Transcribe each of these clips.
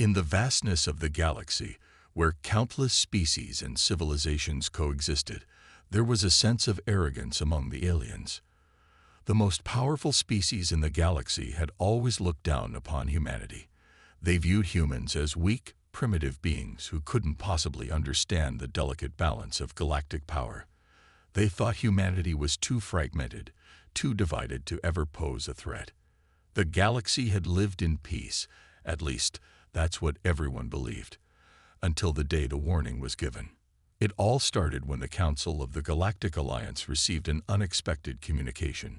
In the vastness of the galaxy, where countless species and civilizations coexisted, there was a sense of arrogance among the aliens. The most powerful species in the galaxy had always looked down upon humanity. They viewed humans as weak, primitive beings who couldn't possibly understand the delicate balance of galactic power. They thought humanity was too fragmented, too divided to ever pose a threat. The galaxy had lived in peace, at least that's what everyone believed, until the day the warning was given. It all started when the Council of the Galactic Alliance received an unexpected communication.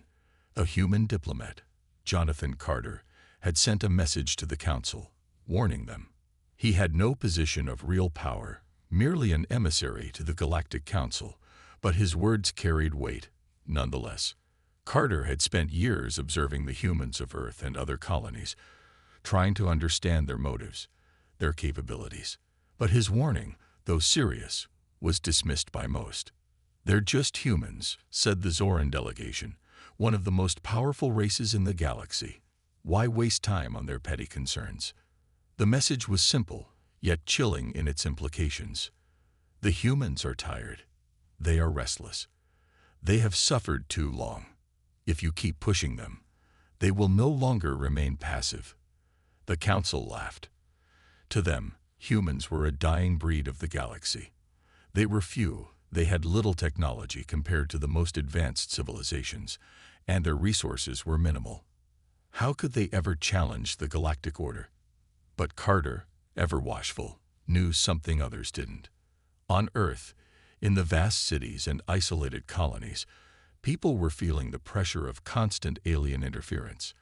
A human diplomat, Jonathan Carter, had sent a message to the Council, warning them. He had no position of real power, merely an emissary to the Galactic Council, but his words carried weight, nonetheless. Carter had spent years observing the humans of Earth and other colonies, trying to understand their motives, their capabilities. But his warning, though serious, was dismissed by most. "They're just humans," said the Zoran delegation, "one of the most powerful races in the galaxy. Why waste time on their petty concerns?" The message was simple, yet chilling in its implications. The humans are tired. They are restless. They have suffered too long. If you keep pushing them, they will no longer remain passive. The Council laughed. To them, humans were a dying breed of the galaxy. They were few, they had little technology compared to the most advanced civilizations, and their resources were minimal. How could they ever challenge the galactic order? But Carter, ever watchful, knew something others didn't. On Earth, in the vast cities and isolated colonies, people were feeling the pressure of constant alien interference.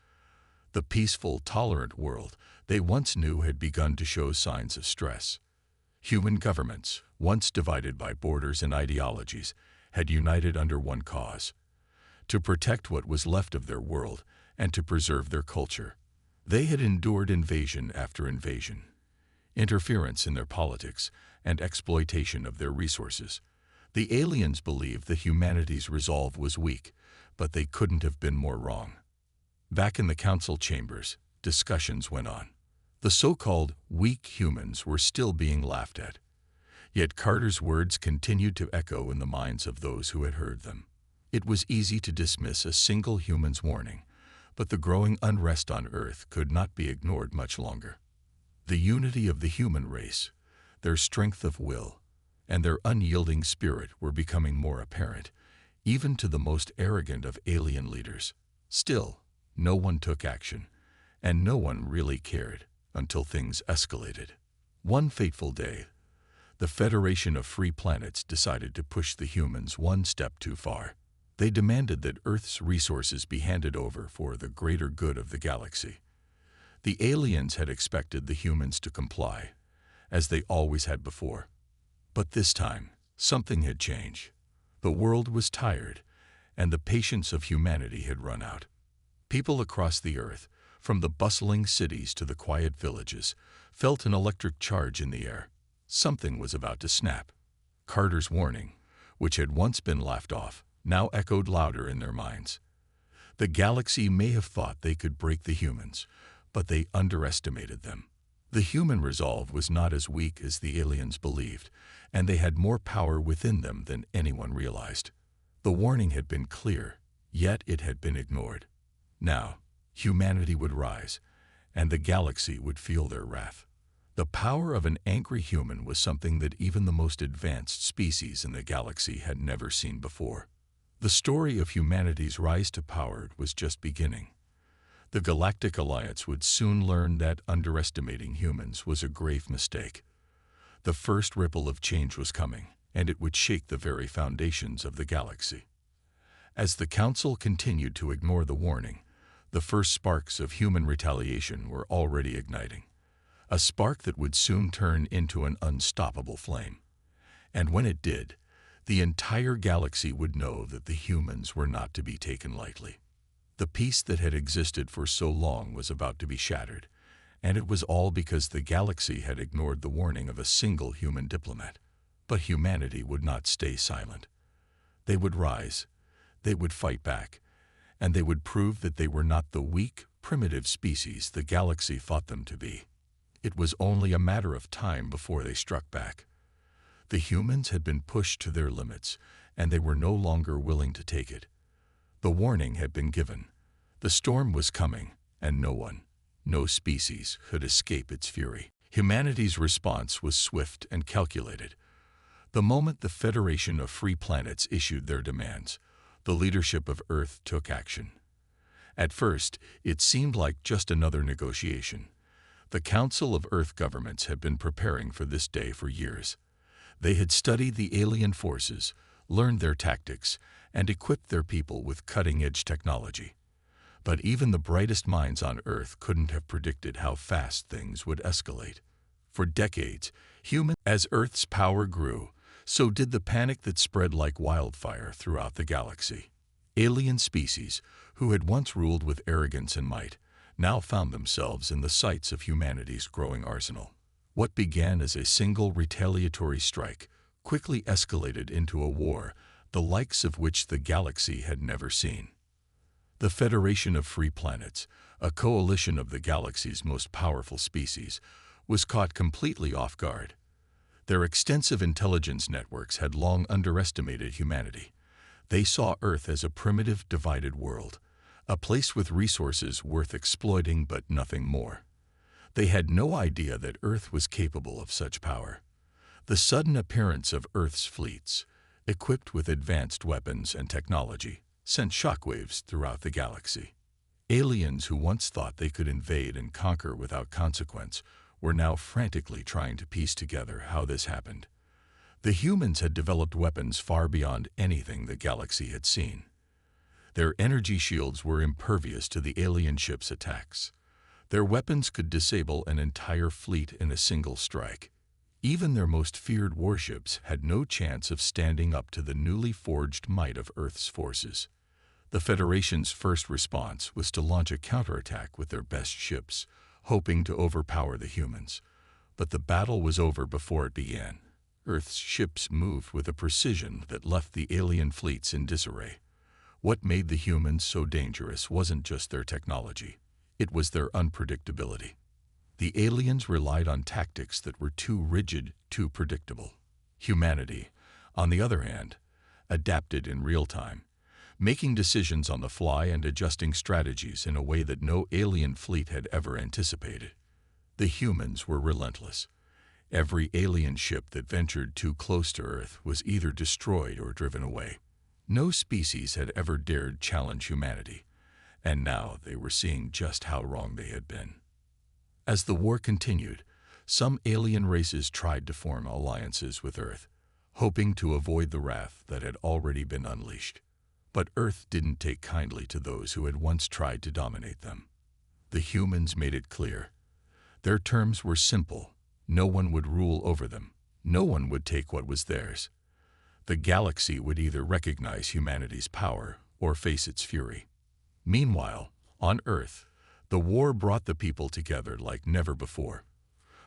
The peaceful, tolerant world they once knew had begun to show signs of stress. Human governments, once divided by borders and ideologies, had united under one cause: to protect what was left of their world and to preserve their culture. They had endured invasion after invasion, interference in their politics, and exploitation of their resources. The aliens believed that humanity's resolve was weak, but they couldn't have been more wrong. Back in the council chambers, discussions went on. The so-called weak humans were still being laughed at. Yet Carter's words continued to echo in the minds of those who had heard them. It was easy to dismiss a single human's warning, but the growing unrest on Earth could not be ignored much longer. The unity of the human race, their strength of will, and their unyielding spirit were becoming more apparent, even to the most arrogant of alien leaders. Still, no one took action, and no one really cared until things escalated. One fateful day, the Federation of Free Planets decided to push the humans one step too far. They demanded that Earth's resources be handed over for the greater good of the galaxy. The aliens had expected the humans to comply, as they always had before. But this time, something had changed. The world was tired, and the patience of humanity had run out. People across the Earth, from the bustling cities to the quiet villages, felt an electric charge in the air. Something was about to snap. Carter's warning, which had once been laughed off, now echoed louder in their minds. The galaxy may have thought they could break the humans, but they underestimated them. The human resolve was not as weak as the aliens believed, and they had more power within them than anyone realized. The warning had been clear, yet it had been ignored. Now, humanity would rise, and the galaxy would feel their wrath. The power of an angry human was something that even the most advanced species in the galaxy had never seen before. The story of humanity's rise to power was just beginning. The Galactic Alliance would soon learn that underestimating humans was a grave mistake. The first ripple of change was coming, and it would shake the very foundations of the galaxy. As the Council continued to ignore the warning, the first sparks of human retaliation were already igniting. A spark that would soon turn into an unstoppable flame. And when it did, the entire galaxy would know that the humans were not to be taken lightly. The peace that had existed for so long was about to be shattered, and it was all because the galaxy had ignored the warning of a single human diplomat. But humanity would not stay silent. They would rise, they would fight back, and they would prove that they were not the weak, primitive species the galaxy thought them to be. It was only a matter of time before they struck back. The humans had been pushed to their limits, and they were no longer willing to take it. The warning had been given. The storm was coming, and no one, no species, could escape its fury. Humanity's response was swift and calculated. The moment the Federation of Free Planets issued their demands, the leadership of Earth took action. At first, it seemed like just another negotiation. The Council of Earth Governments had been preparing for this day for years. They had studied the alien forces, learned their tactics, and equipped their people with cutting-edge technology. But even the brightest minds on Earth couldn't have predicted how fast things would escalate. For decades, as Earth's power grew, so did the panic that spread like wildfire throughout the galaxy. Alien species, who had once ruled with arrogance and might, now found themselves in the sights of humanity's growing arsenal. What began as a single retaliatory strike quickly escalated into a war, the likes of which the galaxy had never seen. The Federation of Free Planets, a coalition of the galaxy's most powerful species, was caught completely off guard. Their extensive intelligence networks had long underestimated humanity. They saw Earth as a primitive, divided world, a place with resources worth exploiting but nothing more. They had no idea that Earth was capable of such power. The sudden appearance of Earth's fleets, equipped with advanced weapons and technology, sent shockwaves throughout the galaxy. Aliens who once thought they could invade and conquer without consequence were now frantically trying to piece together how this happened. The humans had developed weapons far beyond anything the galaxy had seen. Their energy shields were impervious to the alien ships' attacks. Their weapons could disable an entire fleet in a single strike. Even their most feared warships had no chance of standing up to the newly forged might of Earth's forces. The Federation's first response was to launch a counterattack with their best ships, hoping to overpower the humans. But the battle was over before it began. Earth's ships moved with a precision that left the alien fleets in disarray. What made the humans so dangerous wasn't just their technology. It was their unpredictability. The aliens relied on tactics that were too rigid, too predictable. Humanity, on the other hand, adapted in real time, making decisions on the fly and adjusting strategies in a way that no alien fleet had ever anticipated. The humans were relentless. Every alien ship that ventured too close to Earth was either destroyed or driven away. No species had ever dared challenge humanity, and now they were seeing just how wrong they had been. As the war continued, some alien races tried to form alliances with Earth, hoping to avoid the wrath that had already been unleashed. But Earth didn't take kindly to those who had once tried to dominate them. The humans made it clear. Their terms were simple. No one would rule over them. No one would take what was theirs. The galaxy would either recognize humanity's power or face its fury. Meanwhile, on Earth, the war brought the people together like never before.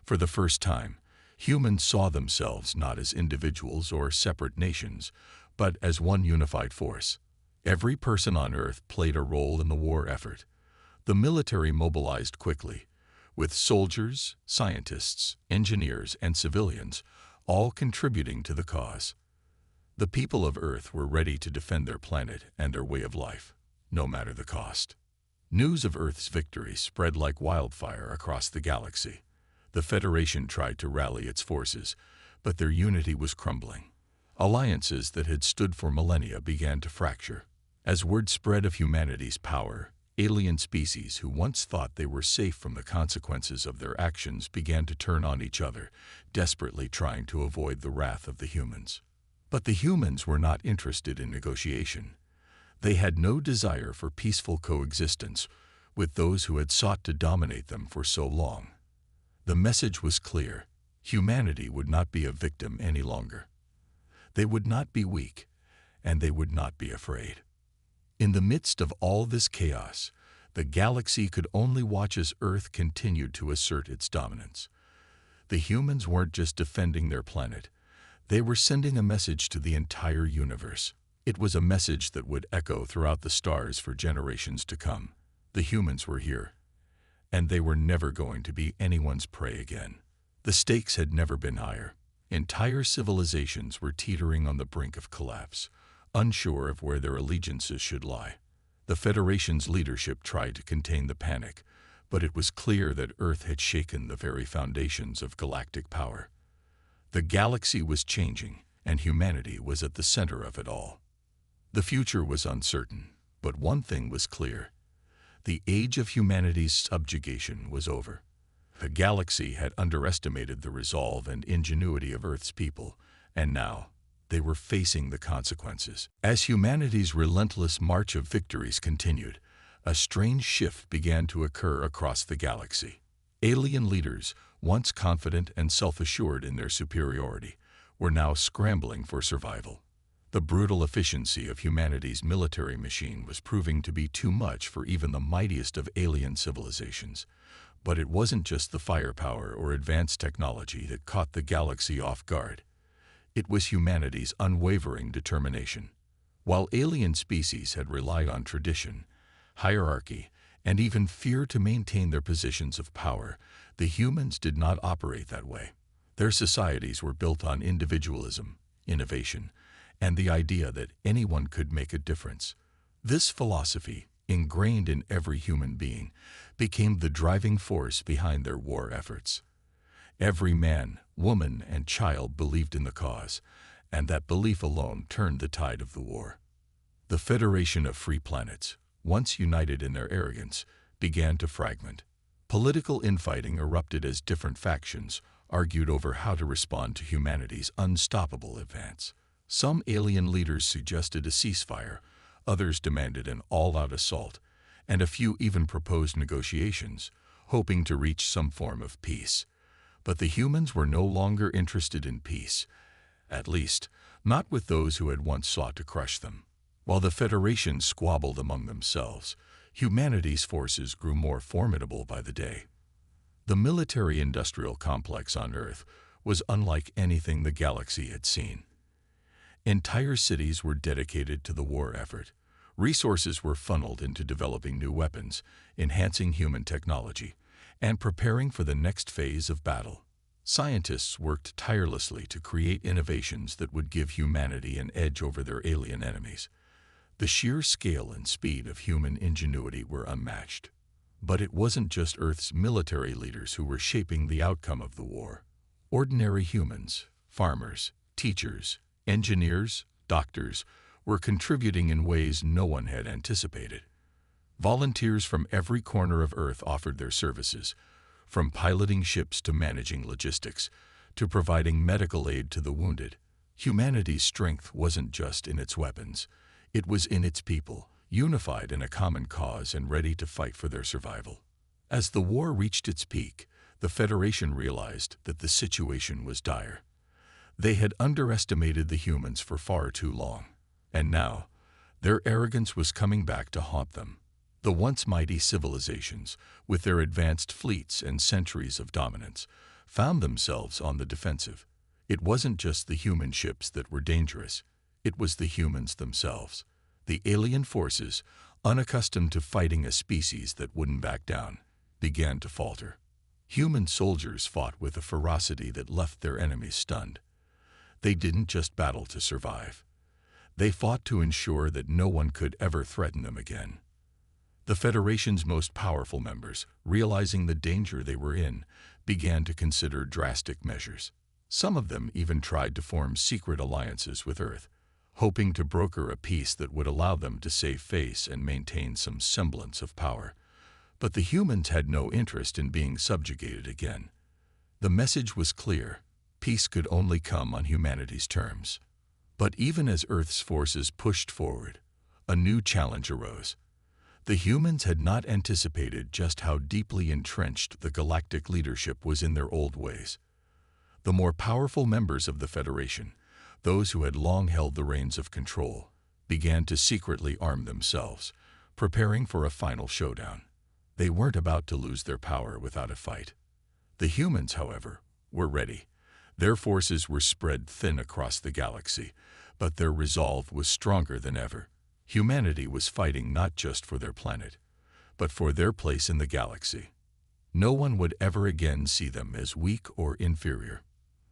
For the first time, humans saw themselves not as individuals or separate nations, but as one unified force. Every person on Earth played a role in the war effort. The military mobilized quickly, with soldiers, scientists, engineers, and civilians all contributing to the cause. The people of Earth were ready to defend their planet and their way of life, no matter the cost. News of Earth's victory spread like wildfire across the galaxy. The Federation tried to rally its forces, but their unity was crumbling. Alliances that had stood for millennia began to fracture. As word spread of humanity's power, alien species who once thought they were safe from the consequences of their actions began to turn on each other, desperately trying to avoid the wrath of the humans. But the humans were not interested in negotiation. They had no desire for peaceful coexistence with those who had sought to dominate them for so long. The message was clear. Humanity would not be a victim any longer. They would not be weak, and they would not be afraid. In the midst of all this chaos, the galaxy could only watch as Earth continued to assert its dominance. The humans weren't just defending their planet. They were sending a message to the entire universe. It was a message that would echo throughout the stars for generations to come. The humans were here, and they were never going to be anyone's prey again. The stakes had never been higher. Entire civilizations were teetering on the brink of collapse, unsure of where their allegiances should lie. The Federation's leadership tried to contain the panic, but it was clear that Earth had shaken the very foundations of galactic power. The galaxy was changing, and humanity was at the center of it all. The future was uncertain, but one thing was clear. The age of humanity's subjugation was over. The galaxy had underestimated the resolve and ingenuity of Earth's people, and now they were facing the consequences. As humanity's relentless march of victories continued, a strange shift began to occur across the galaxy. Alien leaders, once confident and self-assured in their superiority, were now scrambling for survival. The brutal efficiency of humanity's military machine was proving to be too much for even the mightiest of alien civilizations. But it wasn't just the firepower or advanced technology that caught the galaxy off guard. It was humanity's unwavering determination. While alien species had relied on tradition, hierarchy, and even fear to maintain their positions of power, the humans did not operate that way. Their societies were built on individualism, innovation, and the idea that anyone could make a difference. This philosophy, ingrained in every human being, became the driving force behind their war efforts. Every man, woman, and child believed in the cause, and that belief alone turned the tide of the war. The Federation of Free Planets, once united in their arrogance, began to fragment. Political infighting erupted as different factions argued over how to respond to humanity's unstoppable advance. Some alien leaders suggested a ceasefire, others demanded an all-out assault, and a few even proposed negotiations, hoping to reach some form of peace. But the humans were no longer interested in peace, at least, not with those who had once sought to crush them. While the Federation squabbled among themselves, humanity's forces grew more formidable by the day. The military-industrial complex on Earth was unlike anything the galaxy had seen. Entire cities were dedicated to the war effort. Resources were funneled into developing new weapons, enhancing human technology, and preparing for the next phase of battle. Scientists worked tirelessly to create innovations that would give humanity an edge over their alien enemies. The sheer scale and speed of human ingenuity were unmatched. But it wasn't just Earth's military leaders who were shaping the outcome of the war. Ordinary humans, farmers, teachers, engineers, doctors, were contributing in ways no one had anticipated. Volunteers from every corner of Earth offered their services, from piloting ships to managing logistics, to providing medical aid to the wounded. Humanity's strength wasn't just in its weapons. It was in its people, unified in a common cause and ready to fight for their survival. As the war reached its peak, the Federation realized that the situation was dire. They had underestimated the humans for far too long, and now their arrogance was coming back to haunt them. The once mighty civilizations, with their advanced fleets and centuries of dominance, found themselves on the defensive. It wasn't just the human ships that were dangerous. It was the humans themselves. The alien forces, unaccustomed to fighting a species that wouldn't back down, began to falter. Human soldiers fought with a ferocity that left their enemies stunned. They didn't just battle to survive. They fought to ensure that no one could ever threaten them again. The Federation's most powerful members, realizing the danger they were in, began to consider drastic measures. Some of them even tried to form secret alliances with Earth, hoping to broker a peace that would allow them to save face and maintain some semblance of power. But the humans had no interest in being subjugated again. The message was clear: peace could only come on humanity's terms. But even as Earth's forces pushed forward, a new challenge arose. The humans had not anticipated just how deeply entrenched the galactic leadership was in their old ways. The more powerful members of the Federation, those who had long held the reins of control, began to secretly arm themselves, preparing for a final showdown. They weren't about to lose their power without a fight. The humans, however, were ready. Their forces were spread thin across the galaxy, but their resolve was stronger than ever. Humanity was fighting not just for their planet, but for their place in the galaxy. No one would ever again see them as weak or inferior.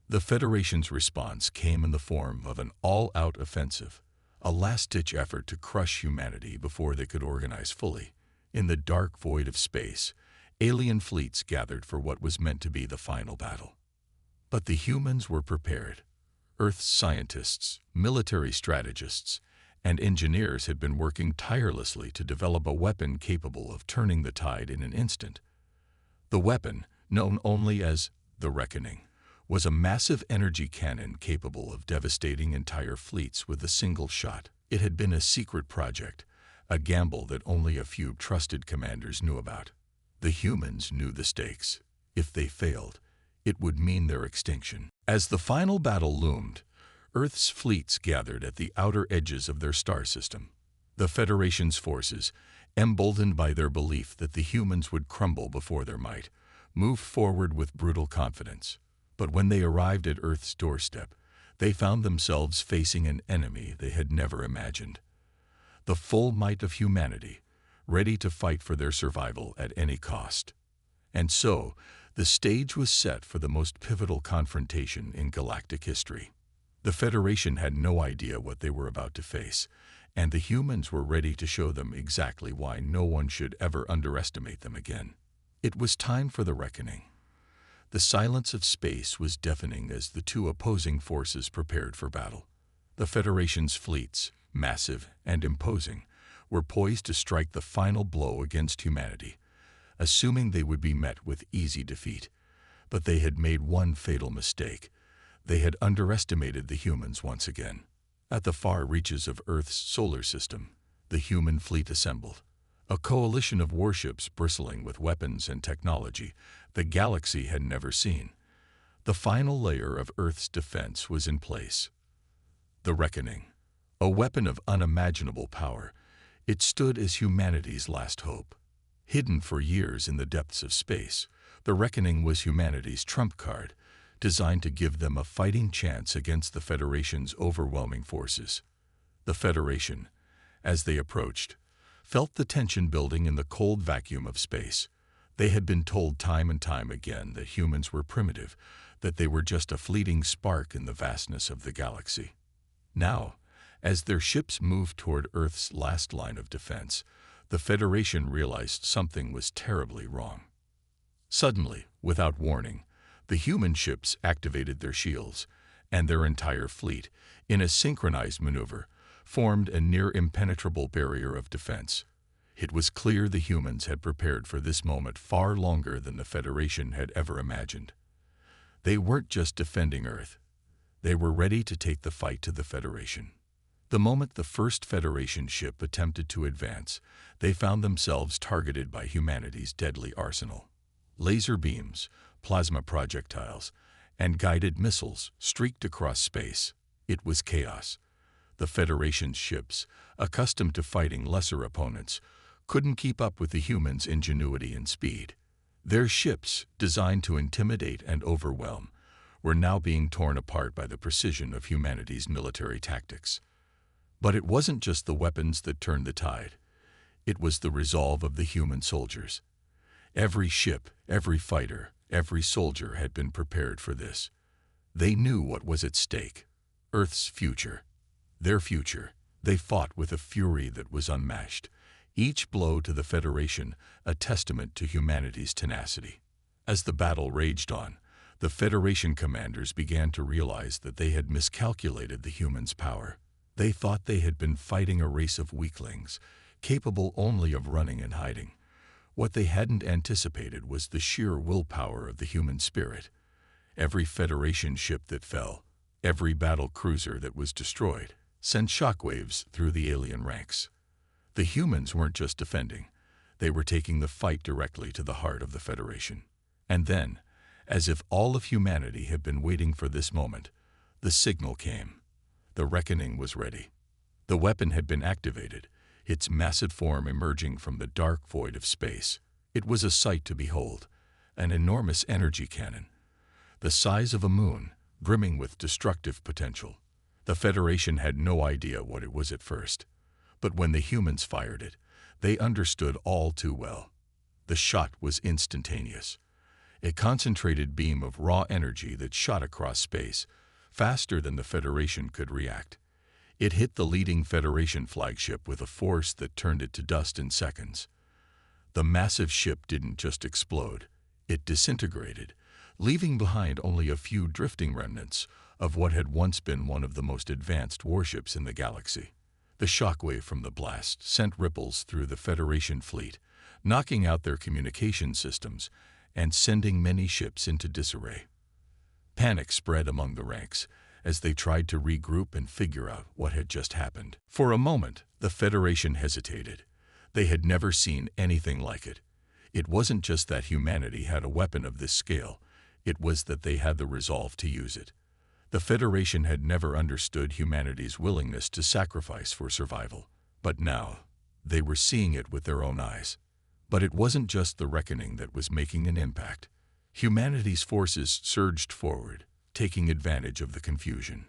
The Federation's response came in the form of an all-out offensive, a last-ditch effort to crush humanity before they could organize fully. In the dark void of space, alien fleets gathered for what was meant to be the final battle. But the humans were prepared. Earth's scientists, military strategists, and engineers had been working tirelessly to develop a weapon capable of turning the tide in an instant. The weapon, known only as the Reckoning, was a massive energy cannon capable of devastating entire fleets with a single shot. It had been a secret project, a gamble that only a few trusted commanders knew about. The humans knew the stakes. If they failed, it would mean their extinction. As the final battle loomed, Earth's fleets gathered at the outer edges of their star system. The Federation's forces, emboldened by their belief that the humans would crumble before their might, moved forward with brutal confidence. But when they arrived at Earth's doorstep, they found themselves facing an enemy they had never imagined. The full might of humanity, ready to fight for their survival at any cost. And so, the stage was set for the most pivotal confrontation in galactic history. The Federation had no idea what they were about to face, and the humans were ready to show them exactly why no one should ever underestimate them again. It was time for the reckoning. The silence of space was deafening as the two opposing forces prepared for battle. The Federation's fleets, massive and imposing, were poised to strike the final blow against humanity, assuming they would be met with easy defeat. But they had made one fatal mistake. They had underestimated the humans once again. At the far reaches of Earth's solar system, the human fleet assembled. A coalition of warships bristling with weapons and technology the galaxy had never seen. The final layer of Earth's defense was in place. The Reckoning, a weapon of unimaginable power, it stood as humanity's last hope. Hidden for years in the depths of space, the Reckoning was humanity's trump card, designed to give them a fighting chance against the Federation's overwhelming forces. The Federation, as they approached, felt the tension building in the cold vacuum of space. They had been told time and time again that humans were primitive, that they were just a fleeting spark in the vastness of the galaxy. Now, as their ships moved toward Earth's last line of defense, the Federation realized something was terribly wrong. Suddenly, without warning, the human ships activated their shields, and their entire fleet, in a synchronized maneuver, formed a near-impenetrable barrier of defense. It was clear the humans had prepared for this moment far longer than the Federation had ever imagined. They weren't just defending Earth. They were ready to take the fight to the Federation. The moment the first Federation ship attempted to advance, they found themselves targeted by humanity's deadly arsenal. Laser beams, plasma projectiles, and guided missiles streaked across space. It was chaos. The Federation's ships, accustomed to fighting lesser opponents, couldn't keep up with the humans' ingenuity and speed. Their ships, designed to intimidate and overwhelm, were now being torn apart by the precision of humanity's military tactics. But it wasn't just the weapons that turned the tide. It was the resolve of the human soldiers. Every ship, every fighter, every soldier had been prepared for this. They knew what was at stake: Earth's future. Their future. They fought with a fury that was unmatched, each blow to the Federation a testament to humanity's tenacity. As the battle raged on, the Federation commanders began to realize that they had miscalculated the humans' power. They thought they had been fighting a race of weaklings, capable only of running and hiding. What they hadn't anticipated was the sheer willpower of the human spirit. Every Federation ship that fell, every battle cruiser that was destroyed, sent shockwaves through the alien ranks. The humans weren't just defending. They were taking the fight directly to the heart of the Federation. And then, as if all of humanity had been waiting for this moment, the signal came. The reckoning was ready. The weapon had been activated, its massive form emerging from the dark void of space. It was a sight to behold, an enormous energy cannon, the size of a moon, brimming with destructive potential. The Federation had no idea what it was at first, but when the humans fired it, they understood all too well. The shot was instantaneous. A concentrated beam of raw energy that shot across space, faster than the Federation could react. It hit the leading Federation flagship with a force that turned it to dust in seconds. The massive ship didn't just explode, it disintegrated, leaving behind only a few drifting remnants of what had once been one of the most advanced warships in the galaxy. The shockwave from the blast sent ripples through the Federation fleet, knocking out their communication systems and sending many ships into disarray. Panic spread among the ranks as they tried to regroup and figure out what had just happened. For a moment, the Federation hesitated. They had never seen anything like it. It wasn't just that humanity had a weapon of this scale, it was that they had the resolve to use it. The Federation had never understood humanity's willingness to sacrifice for survival, but now they were seeing it with their own eyes. But it wasn't just the reckoning that was making an impact. Humanity's forces surged forward, taking advantage of the confusion.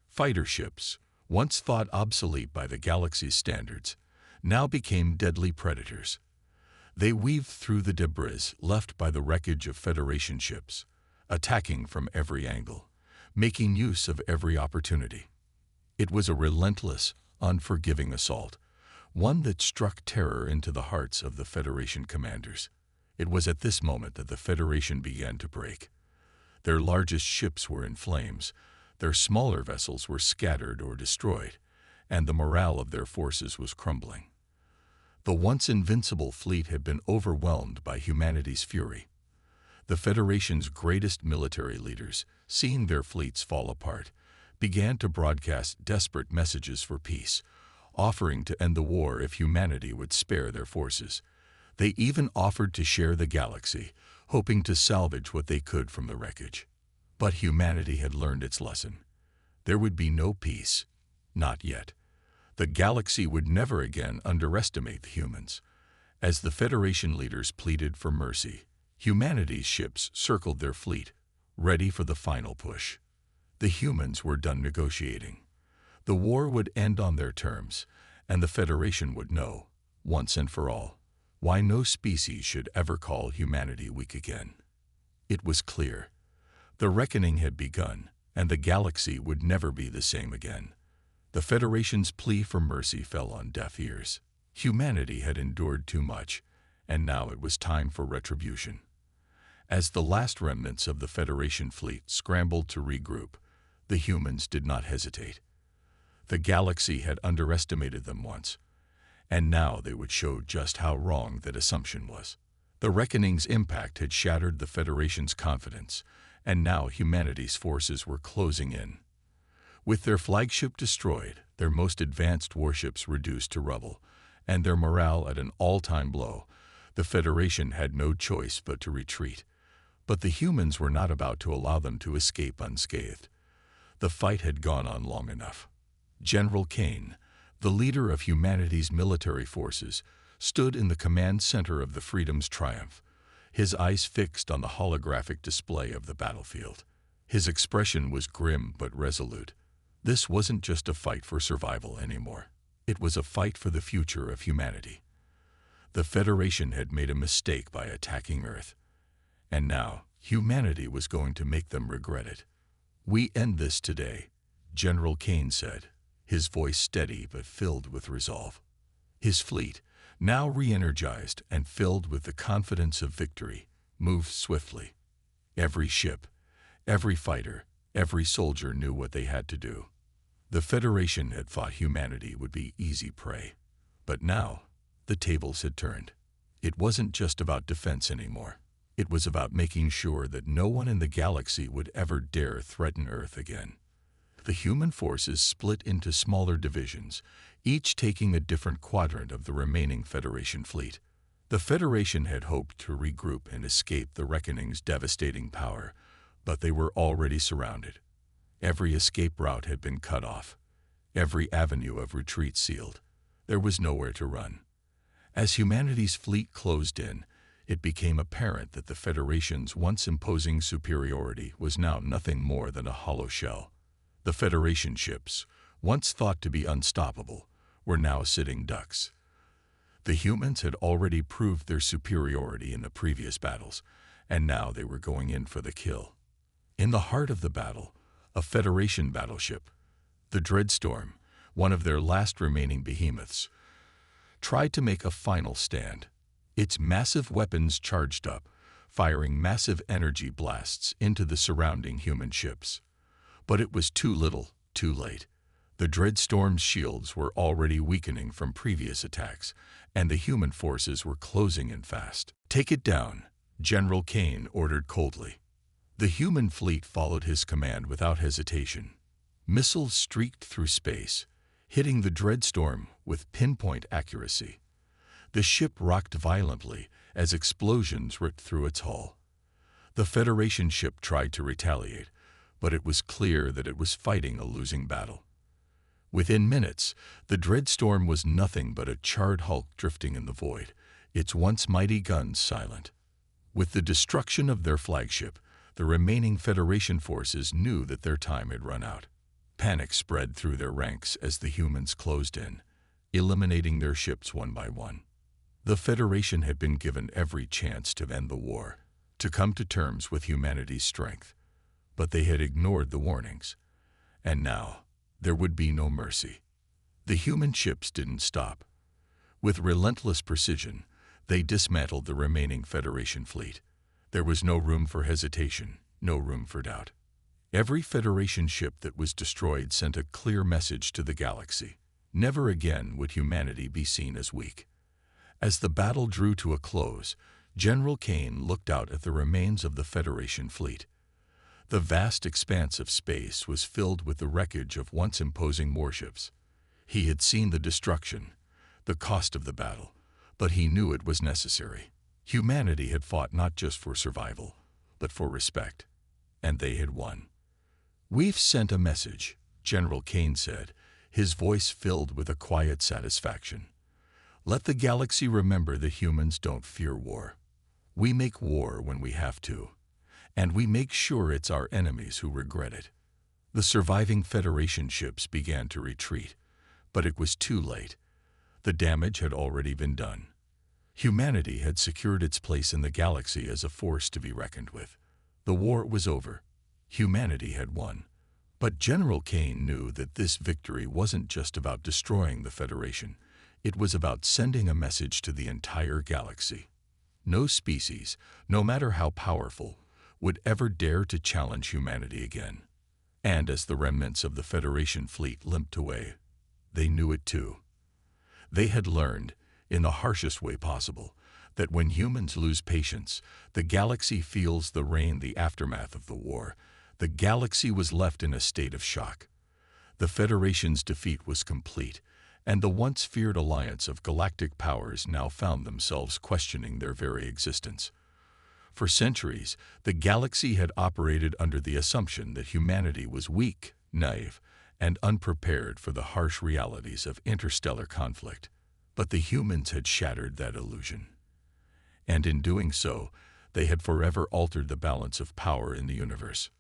Fighter ships, once thought obsolete by the galaxy's standards, now became deadly predators. They weaved through the debris left by the wreckage of Federation ships, attacking from every angle, making use of every opportunity. It was a relentless, unforgiving assault, one that struck terror into the hearts of the Federation commanders. It was at this moment that the Federation began to break. Their largest ships were in flames, their smaller vessels were scattered or destroyed, and the morale of their forces was crumbling. The once invincible fleet had been overwhelmed by humanity's fury. The Federation's greatest military leaders, seeing their fleets fall apart, began to broadcast desperate messages for peace, offering to end the war if humanity would spare their forces. They even offered to share the galaxy, hoping to salvage what they could from the wreckage. But humanity had learned its lesson. There would be no peace, not yet. The galaxy would never again underestimate the humans. As the Federation leaders pleaded for mercy, humanity's ships circled their fleet, ready for the final push. The humans were done negotiating. The war would end on their terms, and the Federation would know, once and for all, why no species should ever call humanity weak again. It was clear. The reckoning had begun, and the galaxy would never be the same again. The Federation's plea for mercy fell on deaf ears. Humanity had endured too much, and now it was time for retribution. As the last remnants of the Federation fleet scrambled to regroup, the humans did not hesitate. The galaxy had underestimated them once, and now they would show just how wrong that assumption was. The reckoning's impact had shattered the Federation's confidence, and now humanity's forces were closing in. With their flagship destroyed, their most advanced warships reduced to rubble, and their morale at an all-time low, the Federation had no choice but to retreat. But the humans were not about to allow them to escape unscathed. The fight had gone on long enough. General Kane, the leader of humanity's military forces, stood in the command center of the Freedom's triumph, his eyes fixed on the holographic display of the battlefield. His expression was grim but resolute. This wasn't just a fight for survival anymore. It was a fight for the future of humanity. The Federation had made a mistake by attacking Earth, and now humanity was going to make them regret it. "We end this today," General Kane said, his voice steady but filled with resolve. His fleet, now re-energized and filled with the confidence of victory, moved swiftly. Every ship, every fighter, every soldier knew what they had to do. The Federation had thought humanity would be easy prey. But now, the tables had turned. It wasn't just about defense anymore. It was about making sure that no one in the galaxy would ever dare threaten Earth again. The human forces split into smaller divisions, each taking a different quadrant of the remaining Federation fleet. The Federation had hoped to regroup and escape the Reckoning's devastating power, but they were already surrounded. Every escape route had been cut off, every avenue of retreat sealed. There was nowhere to run. As humanity's fleet closed in, it became apparent that the Federation's once imposing superiority was now nothing more than a hollow shell. The Federation ships, once thought to be unstoppable, were now sitting ducks. The humans had already proved their superiority in the previous battles, and now they were going in for the kill. In the heart of the battle, a Federation battleship, the Dreadstorm, one of their last remaining behemoths, tried to make a final stand. Its massive weapons charged up, firing massive energy blasts into the surrounding human ships. But it was too little, too late. The Dreadstorm's shields were already weakening from previous attacks, and the human forces were closing in fast. "Take it down," General Kane ordered coldly. The human fleet followed his command without hesitation. Missiles streaked through space, hitting the Dreadstorm with pinpoint accuracy. The ship rocked violently as explosions ripped through its hull. The Federation ship tried to retaliate, but it was clear that it was fighting a losing battle. Within minutes, the Dreadstorm was nothing but a charred hulk drifting in the void, its once mighty guns silent. With the destruction of their flagship, the remaining Federation forces knew that their time had run out. Panic spread through their ranks as the humans closed in, eliminating their ships one by one. The Federation had been given every chance to end the war, to come to terms with humanity's strength, but they had ignored the warnings. And now, there would be no mercy. The human ships didn't stop. With relentless precision, they dismantled the remaining Federation fleet. There was no room for hesitation, no room for doubt. Every Federation ship that was destroyed sent a clear message to the galaxy. Never again would humanity be seen as weak. As the battle drew to a close, General Kane looked out at the remains of the Federation fleet. The vast expanse of space was filled with the wreckage of once imposing warships. He had seen the destruction, the cost of the battle, but he knew it was necessary. Humanity had fought not just for survival, but for respect, and they had won. "We've sent a message," General Kane said, his voice filled with a quiet satisfaction. "Let the galaxy remember that humans don't fear war. We make war when we have to, and we make sure it's our enemies who regret it." The surviving Federation ships began to retreat, but it was too late. The damage had already been done. Humanity had secured its place in the galaxy as a force to be reckoned with. The war was over. Humanity had won. But General Kane knew that this victory wasn't just about destroying the Federation. It was about sending a message to the entire galaxy. No species, no matter how powerful, would ever dare to challenge humanity again. And as the remnants of the Federation fleet limped away, they knew it too. They had learned, in the harshest way possible, that when humans lose patience, the galaxy feels the aftermath of the war. The galaxy was left in a state of shock. The Federation's defeat was complete, and the once feared alliance of galactic powers now found themselves questioning their very existence. For centuries, the galaxy had operated under the assumption that humanity was weak, naive, and unprepared for the harsh realities of interstellar conflict. But the humans had shattered that illusion. And in doing so, they had forever altered the balance of power in the universe.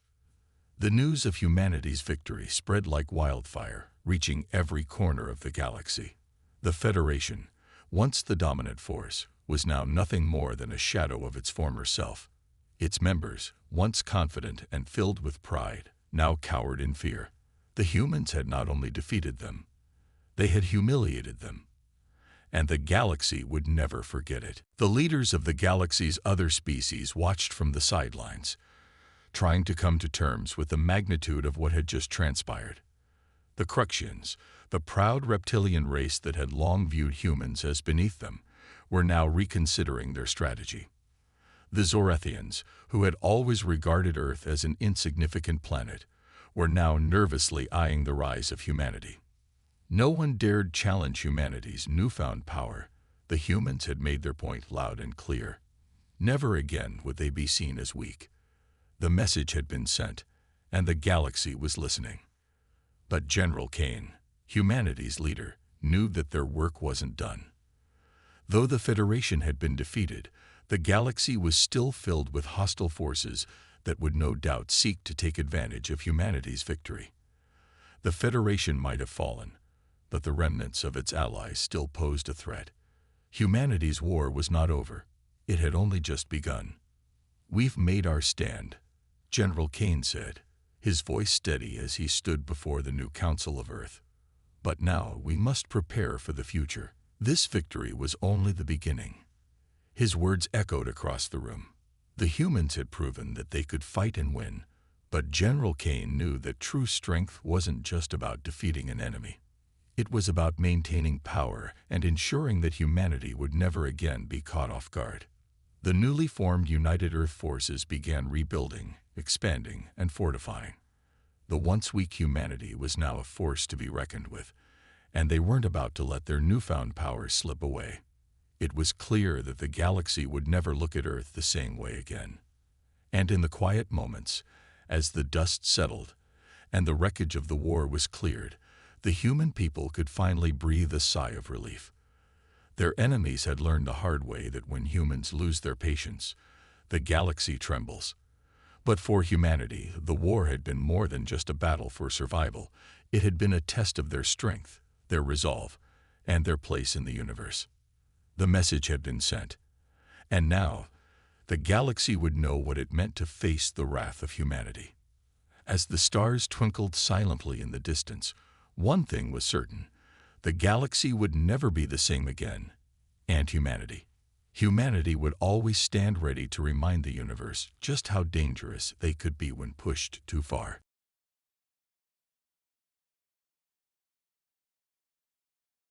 The news of humanity's victory spread like wildfire, reaching every corner of the galaxy. The Federation, once the dominant force, was now nothing more than a shadow of its former self. Its members, once confident and filled with pride, now cowered in fear. The humans had not only defeated them, they had humiliated them. And the galaxy would never forget it. The leaders of the galaxy's other species watched from the sidelines, trying to come to terms with the magnitude of what had just transpired. The Cruxians, the proud reptilian race that had long viewed humans as beneath them, were now reconsidering their strategy. The Zorethians, who had always regarded Earth as an insignificant planet, were now nervously eyeing the rise of humanity. No one dared challenge humanity's newfound power. The humans had made their point loud and clear. Never again would they be seen as weak. The message had been sent, and the galaxy was listening. But General Kane, humanity's leader, knew that their work wasn't done. Though the Federation had been defeated, the galaxy was still filled with hostile forces that would no doubt seek to take advantage of humanity's victory. The Federation might have fallen, but the remnants of its allies still posed a threat. Humanity's war was not over. It had only just begun. "We've made our stand," General Kane said, his voice steady as he stood before the new Council of Earth. "But now we must prepare for the future." This victory was only the beginning. His words echoed across the room. The humans had proven that they could fight and win, but General Kane knew that true strength wasn't just about defeating an enemy. It was about maintaining power and ensuring that humanity would never again be caught off guard. The newly formed United Earth forces began rebuilding, expanding, and fortifying. The once weak humanity was now a force to be reckoned with, and they weren't about to let their newfound power slip away. It was clear that the galaxy would never look at Earth the same way again. And in the quiet moments, as the dust settled and the wreckage of the war was cleared, the human people could finally breathe a sigh of relief. Their enemies had learned the hard way that when humans lose their patience, the galaxy trembles. But for humanity, the war had been more than just a battle for survival. It had been a test of their strength, their resolve, and their place in the universe. The message had been sent, and now the galaxy would know what it meant to face the wrath of humanity. As the stars twinkled silently in the distance, one thing was certain: the galaxy would never be the same again, and humanity. Humanity would always stand ready to remind the universe just how dangerous they could be when pushed too far.